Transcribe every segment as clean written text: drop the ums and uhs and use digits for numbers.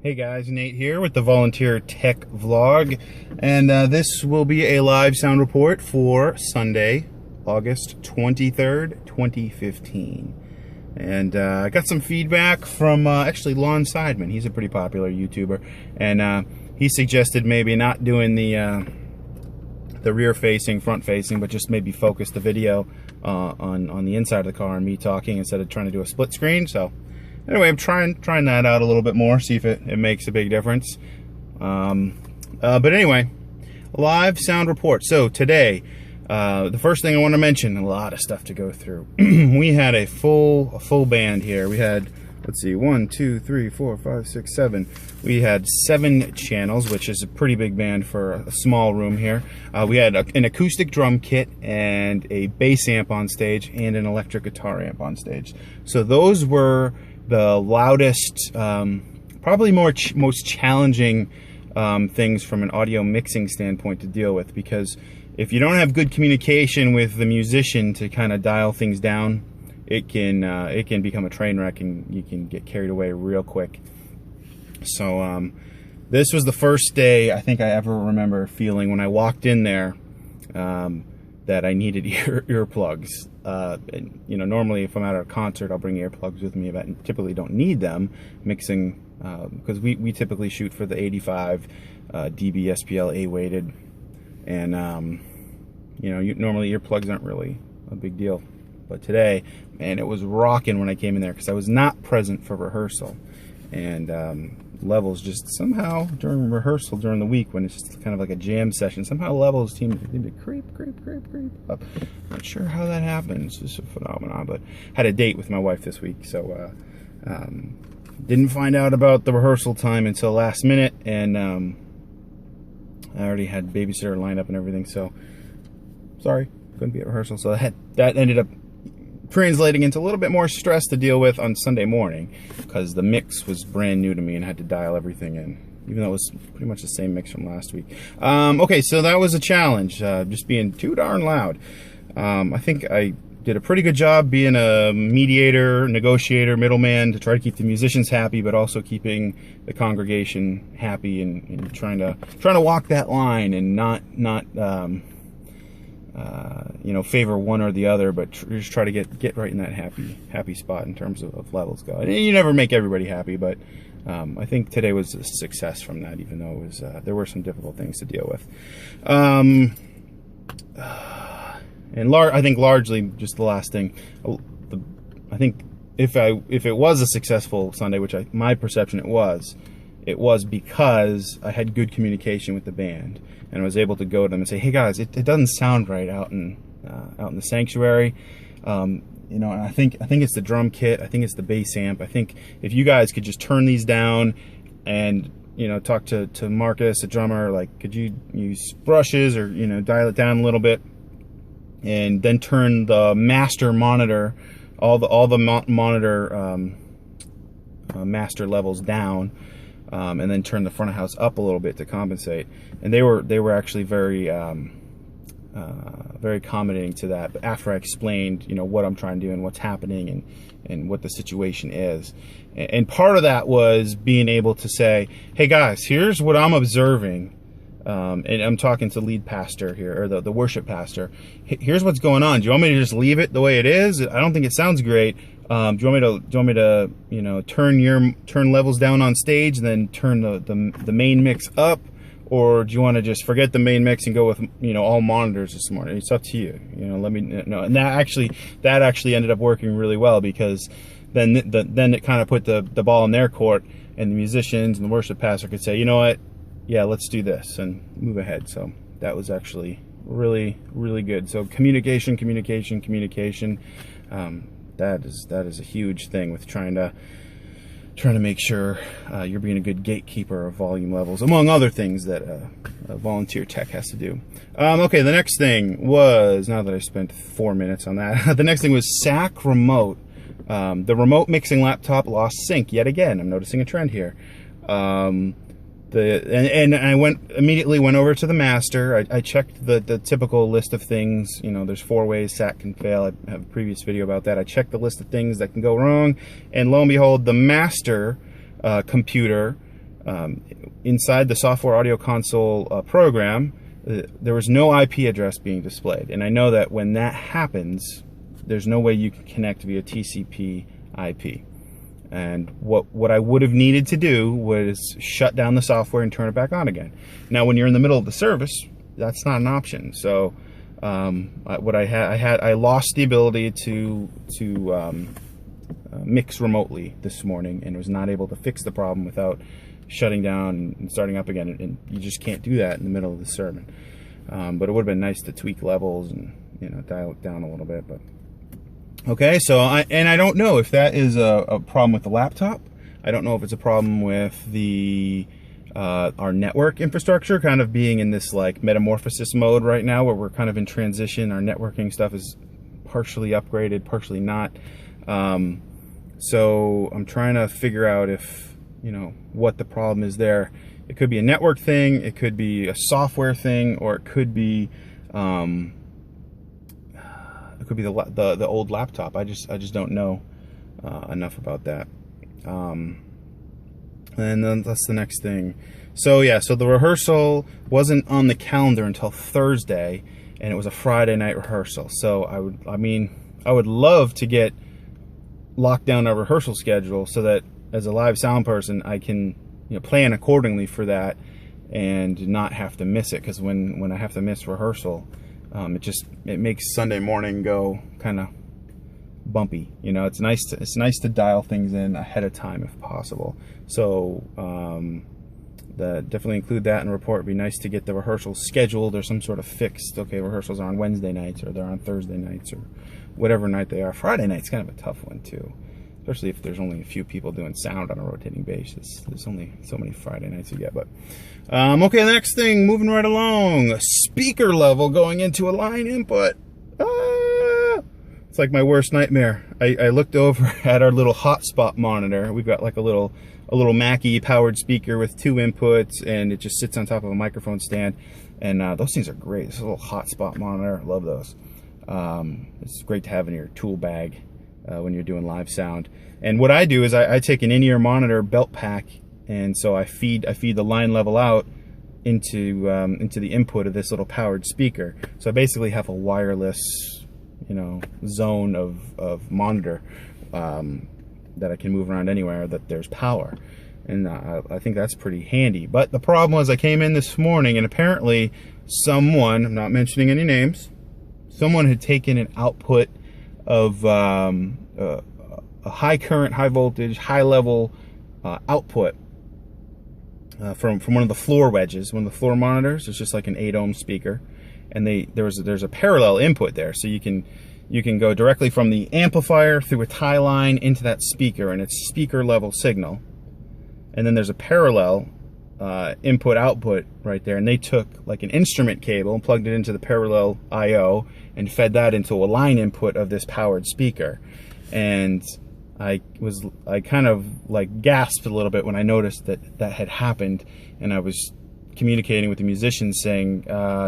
Hey guys, Nate here with the Volunteer Tech Vlog, and this will be a live sound report for Sunday, August 23rd, 2015. And I got some feedback from actually Lon Seidman. He's a pretty popular YouTuber, and he suggested maybe not doing the rear-facing, front-facing, but just maybe focus the video on the inside of the car and me talking instead of trying to do a split screen. So anyway, I'm trying that out a little bit more, see if it makes a big difference. But anyway, live sound report. So today, the first thing I want to mention, a lot of stuff to go through. We had a full band here. We had, let's see, 1, 2, 3, 4, 5, 6, 7. We had 7 channels, which is a pretty big band for a small room here. We had an acoustic drum kit and a bass amp on stage and an electric guitar amp on stage. So those were the loudest, probably most challenging things from an audio mixing standpoint to deal with, because if you don't have good communication with the musician to kind of dial things down, it can become a train wreck and you can get carried away real quick. So this was the first day I think I ever remember feeling when I walked in there that I needed earplugs. And, you know, normally if I'm at a concert, I'll bring earplugs with me, but I typically don't need them mixing, because we typically shoot for the 85 dB SPL A-weighted, and you know, normally earplugs aren't really a big deal. But today, man, it was rocking when I came in there, because I was not present for rehearsal, and levels just somehow during rehearsal during the week, when it's just kind of like a jam session, somehow levels seem to creep up. Not sure how that happens. It's just a phenomenon. But had a date with my wife this week, so didn't find out about the rehearsal time until last minute, and I already had babysitter lined up and everything, so sorry, couldn't be at rehearsal. So that ended up translating into a little bit more stress to deal with on Sunday morning, because the mix was brand new to me and I had to dial everything in, even though it was pretty much the same mix from last week. Okay, so that was a challenge, just being too darn loud. I think I did a pretty good job being a mediator, negotiator, middleman to try to keep the musicians happy, but also keeping the congregation happy, and trying to walk that line and not you know, favor one or the other, but just try to get right in that happy spot in terms of levels go. And you never make everybody happy, but I think today was a success from that, even though it was there were some difficult things to deal with. And I think largely just the last thing, I think if it was a successful Sunday, which my perception it was because I had good communication with the band, and I was able to go to them and say, "Hey guys, it doesn't sound right out in the sanctuary." You know, and I think it's the drum kit. I think it's the bass amp. I think if you guys could just turn these down, and you know, talk to Marcus, the drummer, like, could you use brushes, or you know, dial it down a little bit, and then turn the master monitor, all the monitor master levels down. And then turn the front of house up a little bit to compensate. And they were actually very accommodating to that. But after I explained, you know, what I'm trying to do and what's happening and what the situation is, and part of that was being able to say, "Hey guys, here's what I'm observing," and I'm talking to lead pastor here, or the worship pastor. "Here's what's going on. Do you want me to just leave it the way it is? I don't think it sounds great. Do you want me to you know, turn levels down on stage and then turn the main mix up, or do you want to just forget the main mix and go with, you know, all monitors this morning? It's up to you. You know, let me know." And that actually ended up working really well, because then it kind of put the ball in their court, and the musicians and the worship pastor could say, "You know what? Yeah, let's do this," and move ahead. So that was actually really good. So communication. That is a huge thing with trying to make sure you're being a good gatekeeper of volume levels, among other things that a volunteer tech has to do. Okay, the next thing was, now that I spent 4 minutes on that, the next thing was SAC remote. The remote mixing laptop lost sync yet again. I'm noticing a trend here. And I immediately went over to the master. I checked the typical list of things. You know, there's 4 ways SAC can fail. I have a previous video about that. I checked the list of things that can go wrong, and lo and behold, the master computer inside the software audio console program, there was no IP address being displayed. And I know that when that happens, there's no way you can connect via TCP IP. And what I would have needed to do was shut down the software and turn it back on again. Now, when you're in the middle of the service, that's not an option. So I lost the ability to mix remotely this morning, and was not able to fix the problem without shutting down and starting up again. And you just can't do that in the middle of the sermon. But it would have been nice to tweak levels and dial it down a little bit. But okay, so I don't know if that is a problem with the laptop. I don't know if it's a problem with the our network infrastructure kind of being in this like metamorphosis mode right now, where we're kind of in transition. Our networking stuff is partially upgraded, partially not. So I'm trying to figure out if, what the problem is there. It could be a network thing, it could be a software thing, or it could be the old laptop. I just don't know enough about that. And then that's the next thing. So yeah, so the rehearsal wasn't on the calendar until Thursday, and it was a Friday night rehearsal. So I would love to get locked down a rehearsal schedule so that as a live sound person, I can plan accordingly for that and not have to miss it. Because when I have to miss rehearsal, it makes Sunday morning go kind of bumpy. It's nice to dial things in ahead of time if possible. So definitely include that in the report. It'd be nice to get the rehearsals scheduled or some sort of fixed. Okay, rehearsals are on Wednesday nights, or they're on Thursday nights, or whatever night they are. Friday night's kind of a tough one too, especially if there's only a few people doing sound on a rotating basis. There's only so many Friday nights you get. But okay, the next thing, moving right along, speaker level going into a line input. It's like my worst nightmare. I looked over at our little hotspot monitor. We've got like a little Mackie powered speaker with 2 inputs, and it just sits on top of a microphone stand. And those things are great. It's a little hotspot monitor. I love those. It's great to have in your tool bag when you're doing live sound. And what I do is I take an in-ear monitor belt pack, and so I feed the line level out into the input of this little powered speaker. So I basically have a wireless zone of monitor that I can move around anywhere that there's power. And I think that's pretty handy. But the problem was, I came in this morning, and apparently someone, I'm not mentioning any names, someone had taken an output of a high current, high voltage, high level output from one of the floor wedges, one of the floor monitors. It's just like an 8 ohm speaker, and there's a parallel input there, so you can go directly from the amplifier through a tie line into that speaker, and it's speaker level signal. And then there's a parallel input output right there, and they took like an instrument cable and plugged it into the parallel IO and fed that into a line input of this powered speaker. And I kind of like gasped a little bit when I noticed that had happened, and I was communicating with the musicians saying,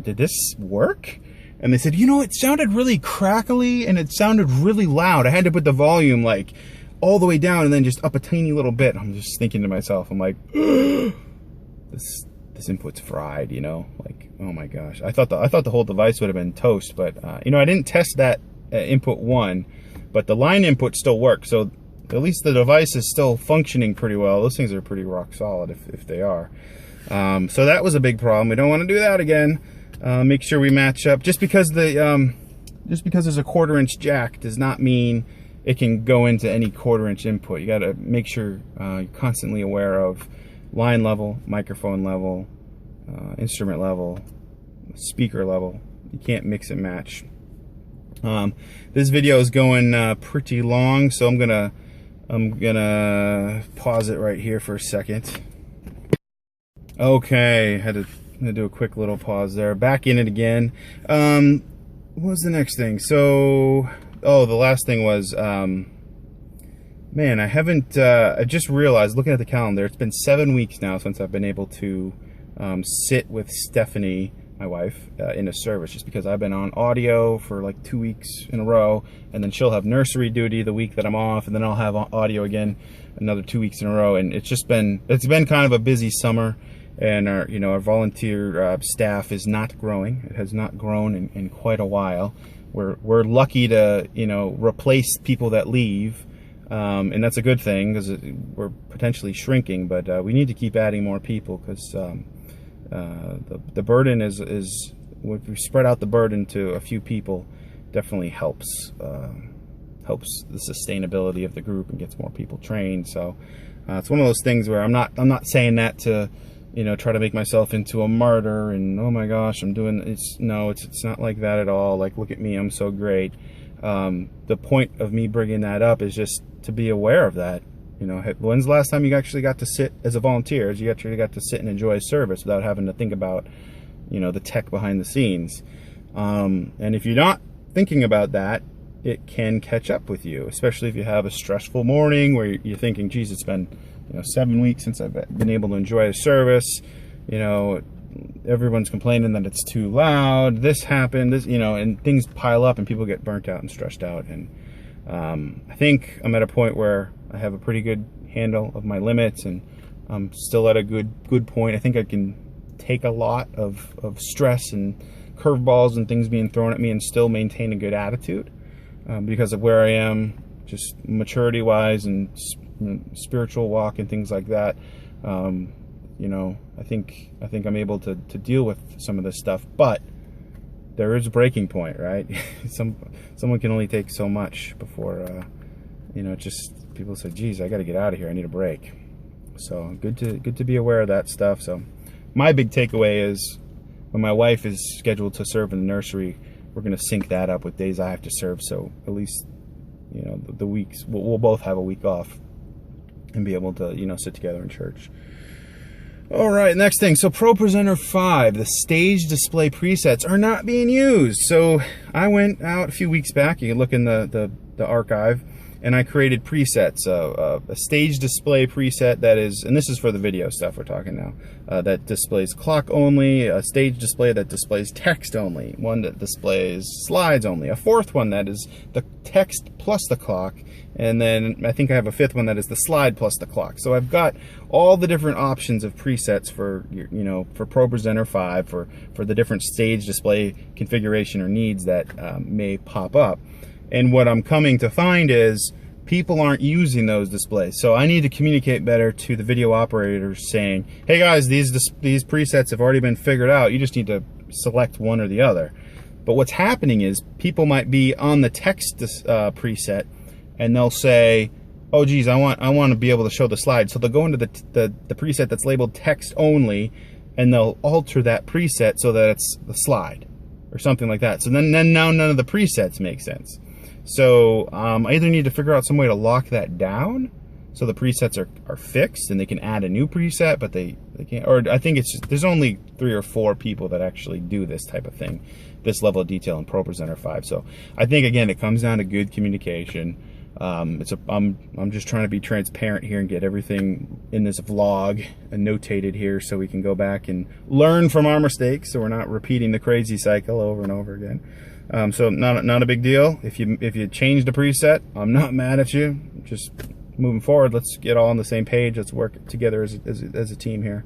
did this work? And they said, it sounded really crackly and it sounded really loud. I had to put the volume like all the way down and then just up a tiny little bit. I'm just thinking to myself, I'm like, this input's fried, like, oh my gosh. I thought the whole device would have been toast, but I didn't test that input 1, but the line input still works. So at least the device is still functioning pretty well. Those things are pretty rock solid if they are. So that was a big problem. We don't want to do that again. Make sure we match up. Just because there's a 1/4 inch jack does not mean it can go into any 1/4 inch input. You got to make sure you're constantly aware of line level, microphone level, instrument level, speaker level. You can't mix and match. This video is going pretty long, so I'm gonna pause it right here for a second. Okay, had to do a quick little pause there. Back in it again. What was the next thing? So, the last thing was, man, I haven't, I just realized, looking at the calendar, it's been 7 weeks now since I've been able to sit with Stephanie my wife, in a service, just because I've been on audio for like 2 weeks in a row, and then she'll have nursery duty the week that I'm off, and then I'll have audio again another 2 weeks in a row. And it's been kind of a busy summer, and our volunteer staff is not growing. It has not grown in quite a while. We're lucky to replace people that leave, and that's a good thing because we're potentially shrinking. But we need to keep adding more people because the burden is if we spread out the burden to a few people, definitely helps the sustainability of the group and gets more people trained. So it's one of those things where I'm not saying that to try to make myself into a martyr and, oh my gosh, I'm doing it's not like that at all. Like, look at me, I'm so great. The point of me bringing that up is just to be aware of that. When's the last time you actually got to sit as a volunteer? You actually got to sit and enjoy a service without having to think about, the tech behind the scenes. And if you're not thinking about that, it can catch up with you, especially if you have a stressful morning where you're thinking, geez, it's been 7 weeks since I've been able to enjoy a service. Everyone's complaining that it's too loud. This happened, and things pile up and people get burnt out and stressed out. And I think I'm at a point where I have a pretty good handle of my limits, and I'm still at a good point. I think I can take a lot of stress and curveballs and things being thrown at me and still maintain a good attitude because of where I am, just maturity-wise and spiritual walk and things like that. I think I'm able to deal with some of this stuff, but there is a breaking point, right? Someone can only take so much before just people say, geez, I got to get out of here, I need a break. So good to be aware of that stuff. So my big takeaway is when my wife is scheduled to serve in the nursery, we're going to sync that up with days I have to serve, so at least the weeks we'll both have a week off and be able to sit together in church. All right, next thing. So Pro Presenter 5, the stage display presets are not being used. So I went out a few weeks back. You can look in the archive, and I created presets. A stage display preset that is, and this is for the video stuff we're talking now, that displays clock only, a stage display that displays text only, one that displays slides only, a fourth one that is the text plus the clock, and then I think I have a fifth one that is the slide plus the clock. So I've got all the different options of presets for for Pro Presenter 5 for the different stage display configuration or needs that may pop up. And what I'm coming to find is people aren't using those displays. So I need to communicate better to the video operators saying, hey guys, these presets have already been figured out. You just need to select one or the other. But what's happening is people might be on the text preset and they'll say, oh geez, I want to be able to show the slide. So they'll go into the preset that's labeled text only, and they'll alter that preset so that it's the slide or something like that. So then now none of the presets make sense. So I either need to figure out some way to lock that down so the presets are fixed and they can add a new preset, but they can't, or I think it's just, there's only 3 or 4 people that actually do this type of thing, this level of detail in Pro Presenter 5. So I think, again, it comes down to good communication. I'm just trying to be transparent here and get everything in this vlog notated here so we can go back and learn from our mistakes so we're not repeating the crazy cycle over and over again. So not a big deal. If you change the preset, I'm not mad at you. Just moving forward, let's get all on the same page. Let's work together as a team here.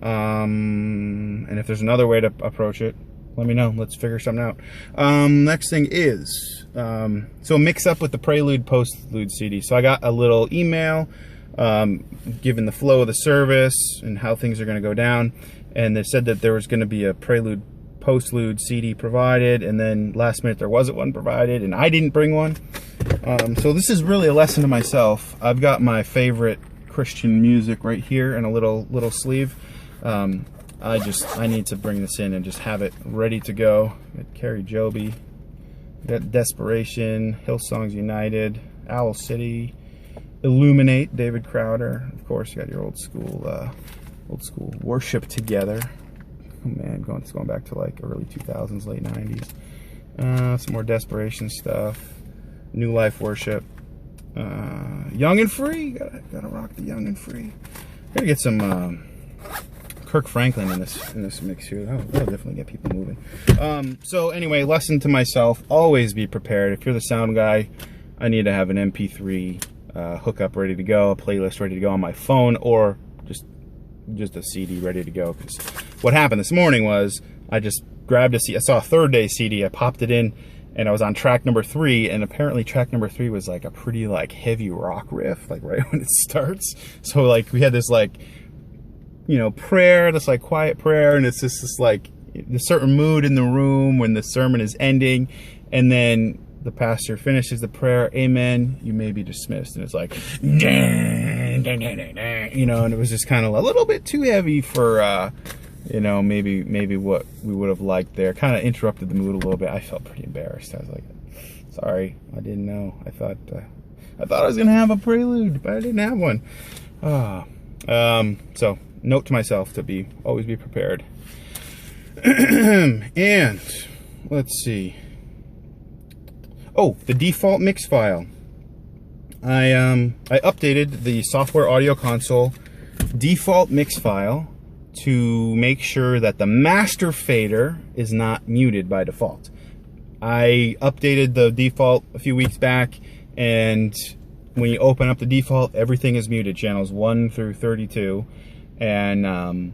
And if there's another way to approach it, let me know. Let's figure something out. Next thing is, so mix up with the prelude postlude CD. So I got a little email given the flow of the service and how things are going to go down, and they said that there was going to be a prelude postlude CD provided, and then last minute there wasn't one provided, and I didn't bring one. So this is really a lesson to myself. I've got my favorite Christian music right here in a little sleeve. I need to bring this in and just have it ready to go. Got Carrie Joby, got Desperation, Hillsongs United, Owl City, Illuminate, David Crowder. Of course, you got your old school Worship Together. Oh man, it's going back to like early 2000s, late 90s. Some more Desperation stuff. New Life Worship. Young and Free. Gotta rock the Young and Free. Gotta get some Kirk Franklin in this mix here. That'll definitely get people moving. So anyway, lesson to myself: always be prepared. If you're the sound guy, I need to have an MP3 hookup ready to go, a playlist ready to go on my phone, or just a CD ready to go. Because what happened this morning was I just grabbed a CD. I saw a Third Day CD. I popped it in, and I was on track number 3. And apparently, track number 3 was like a pretty like heavy rock riff, like right when it starts. So like we had this like, you know, prayer, this like quiet prayer, and it's just this like a certain mood in the room when the sermon is ending, and then the pastor finishes the prayer, amen, you may be dismissed. And it's like, you know, and it was just kind of a little bit too heavy for, you know, maybe what we would have liked there. Kind of interrupted the mood a little bit. I felt pretty embarrassed. I was like, sorry, I didn't know. I thought I was going to have a prelude, but I didn't have one. So, note to myself to always be prepared. And, let's see. Oh, the default mix file. I updated the software audio console default mix file to make sure that the master fader is not muted by default. I updated the default a few weeks back, and when you open up the default, everything is muted, channels 1 through 32, and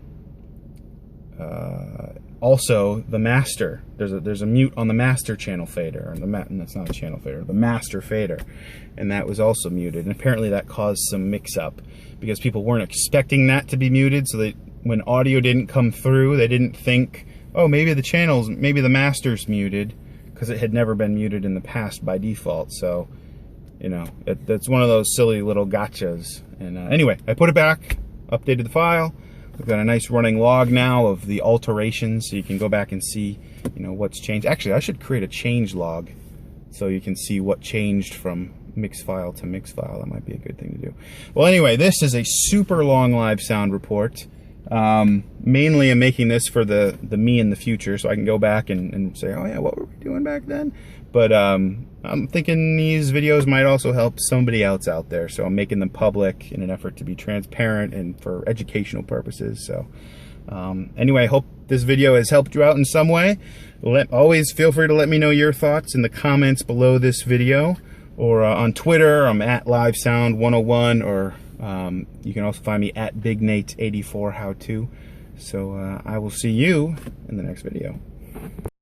also the master. There's a mute on the master channel fader, or that's not a channel fader, the master fader, and that was also muted. And apparently that caused some mix-up because people weren't expecting that to be muted. So when audio didn't come through, they didn't think, oh, maybe the master's muted, because it had never been muted in the past by default. So, you know, that's one of those silly little gotchas. And anyway, I put it back, updated the file. We've got a nice running log now of the alterations, so you can go back and see, you know, what's changed. Actually, I should create a change log so you can see what changed from mix file to mix file. That might be a good thing to do. Well, anyway, this is a super long live sound report. Mainly I'm making this for the me in the future, so I can go back and say, oh yeah, what were we doing back then? But I'm thinking these videos might also help somebody else out there, so I'm making them public in an effort to be transparent and for educational purposes. So anyway, I hope this video has helped you out in some way. Always feel free to let me know your thoughts in the comments below this video, or on Twitter. I'm at LiveSound101, or you can also find me at BigNate84HowTo. So I will see you in the next video.